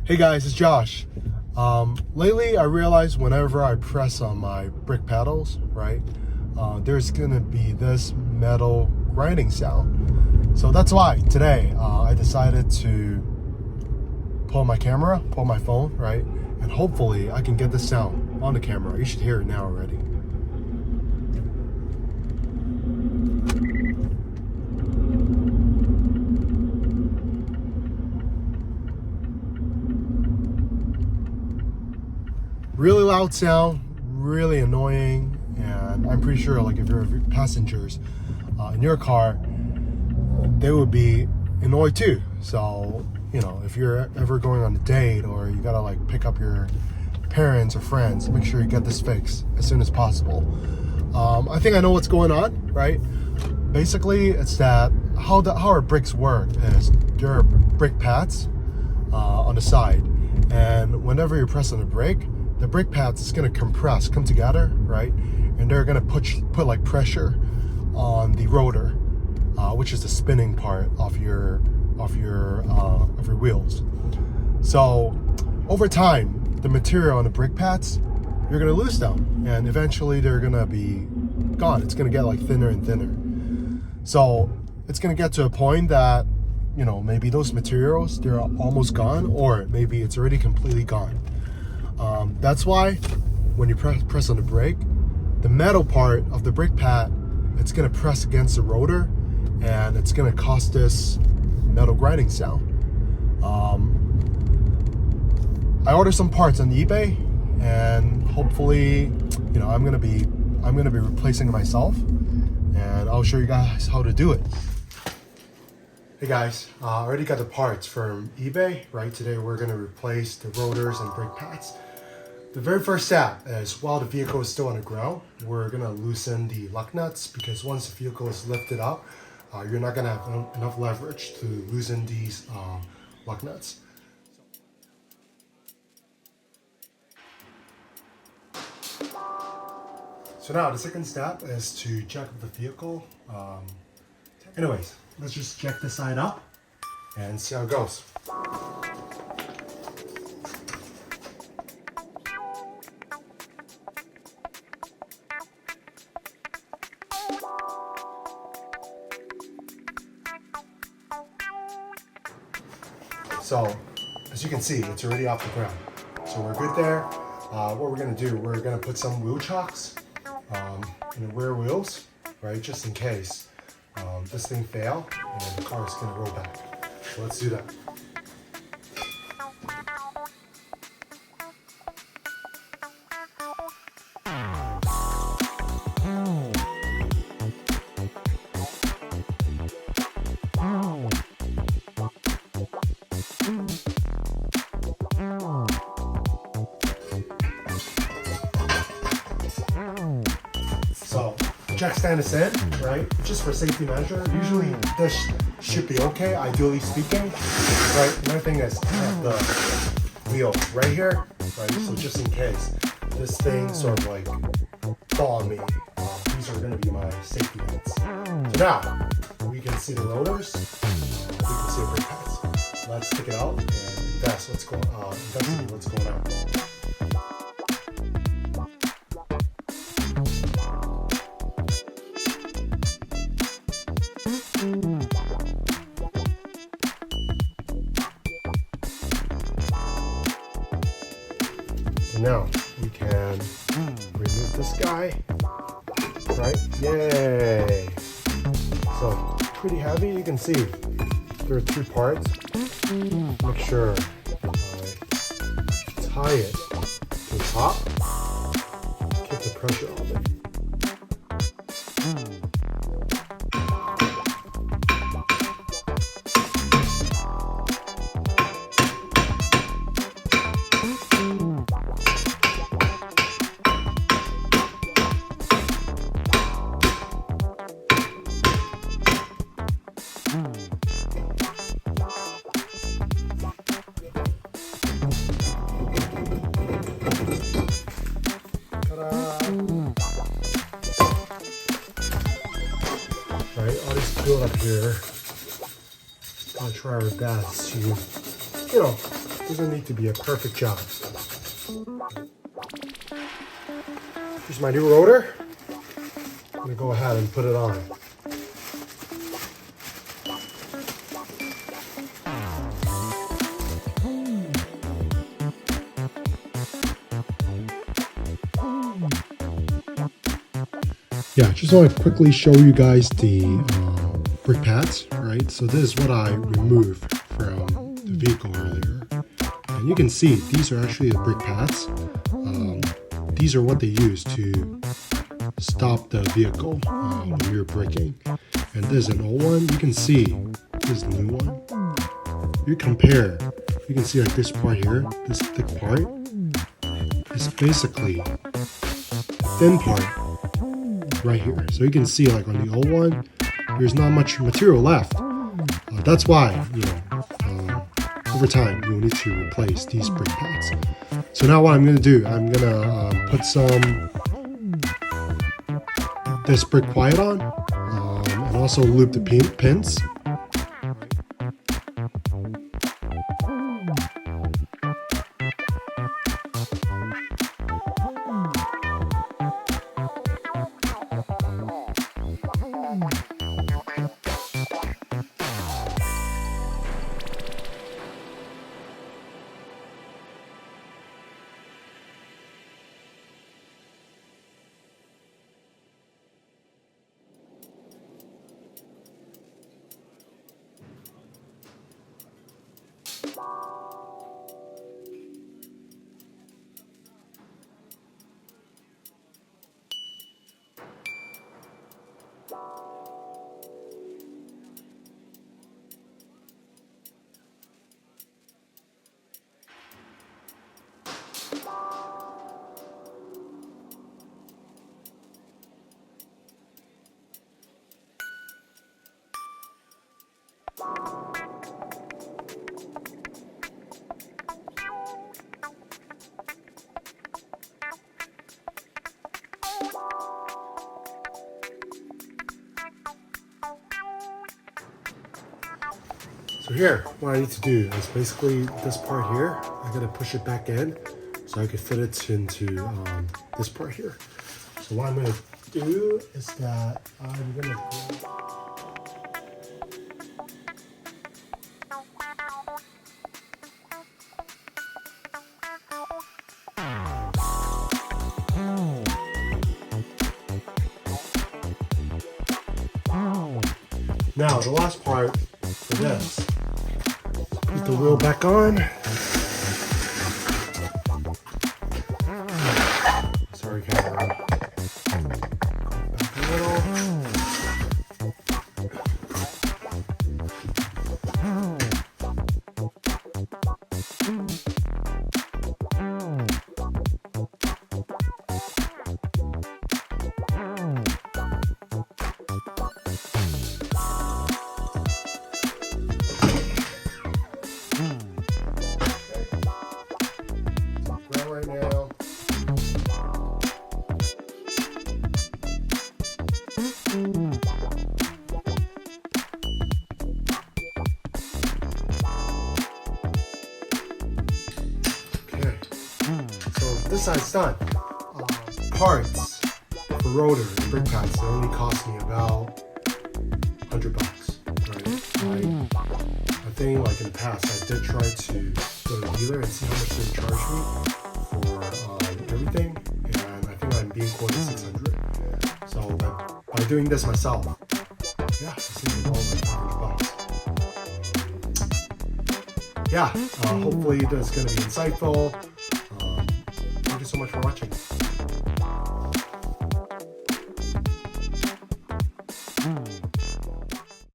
Hey guys, it's Josh. Lately I realized whenever I press on my brake pedals, right, there's gonna be this metal grinding sound. So that's why today I decided to pull my phone, right, and hopefully I can get this sound on the camera. You should hear it now already. Really loud sound, really annoying, and I'm pretty sure like if you're passengers in your car, they would be annoyed too. So, you know, if you're ever going on a date or you gotta like pick up your parents or friends, make sure you get this fixed as soon as possible. I think I know what's going on, right? Basically, it's that how our brakes work is there are brake pads on the side, and whenever you press on the brake pads is going to come together, right? And they're going to put like pressure on the rotor, which is the spinning part of your wheels. So over time, the material on the brake pads, you're going to lose them, and eventually they're going to be gone. It's going to get like thinner and thinner. So it's going to get to a point that, you know, maybe those materials, they're almost gone, or maybe it's already completely gone. That's why when you press on the brake, the metal part of the brake pad, it's going to press against the rotor, and it's going to cause this metal grinding sound. I ordered some parts on eBay, and hopefully, you know, I'm going to be replacing it myself, and I'll show you guys how to do it. Hey guys, I already got the parts from eBay, right? Today we're going to replace the rotors and brake pads. The very first step is, while the vehicle is still on the ground, we're going to loosen the lug nuts, because once the vehicle is lifted up, you're not going to have enough leverage to loosen these lug nuts. So now the second step is to jack up the vehicle. Anyways, let's just jack this side up and see how it goes. So, as you can see, it's already off the ground. So we're good there. What we're gonna do, we're gonna put some wheel chocks in the rear wheels, right? Just in case this thing fail and the car is gonna roll back. So let's do that. So, jack stand is in, right? Just for safety measure. Usually this should be okay, ideally speaking, right? Another thing is I have the wheel right here, right? So just in case this thing sort of like fall on me, these are gonna be my safety nets. So now we can see the rotors, we can see the brake pads. Let's take it out and investigate what's going on. So now we can remove this guy, right? Yay! So pretty heavy. You can see there are two parts. Make sure I tie it to the top. Keep the pressure on it. Right, all this build up here. I'll try our best to, you know, Doesn't need to be a perfect job. Here's my new rotor. I'm gonna go ahead and put it on. Yeah, just want to quickly show you guys the brake pads, right? So this is what I removed from the vehicle earlier. And you can see these are actually the brake pads. These are what they use to stop the vehicle when you're braking. And this is an old one. You can see this is the new one. You compare, you can see like this part here, this thick part is basically the thin part right here. So you can see like on the old one, there's not much material left. That's why, over time you'll need to replace these brake pads. So now what I'm going to do, I'm going to put this brake quiet on and also loop the pins. So here, what I need to do is basically this part here, I gotta push it back in so I can fit it into this part here. So what I'm gonna do is that I'm gonna now the last part for this. Put the wheel back on. Sorry, camera. Back a little. Right now. Okay, so this side's done. Parts for rotor and brake pads, they only cost me about $100. Right? I think like in the past, I did try to go to the dealer and see how much they charge me for everything, and I think I'm being quoted $600. So by doing this myself, yeah, I saved all like $100. Yeah, hopefully this is going to be insightful. Thank you so much for watching.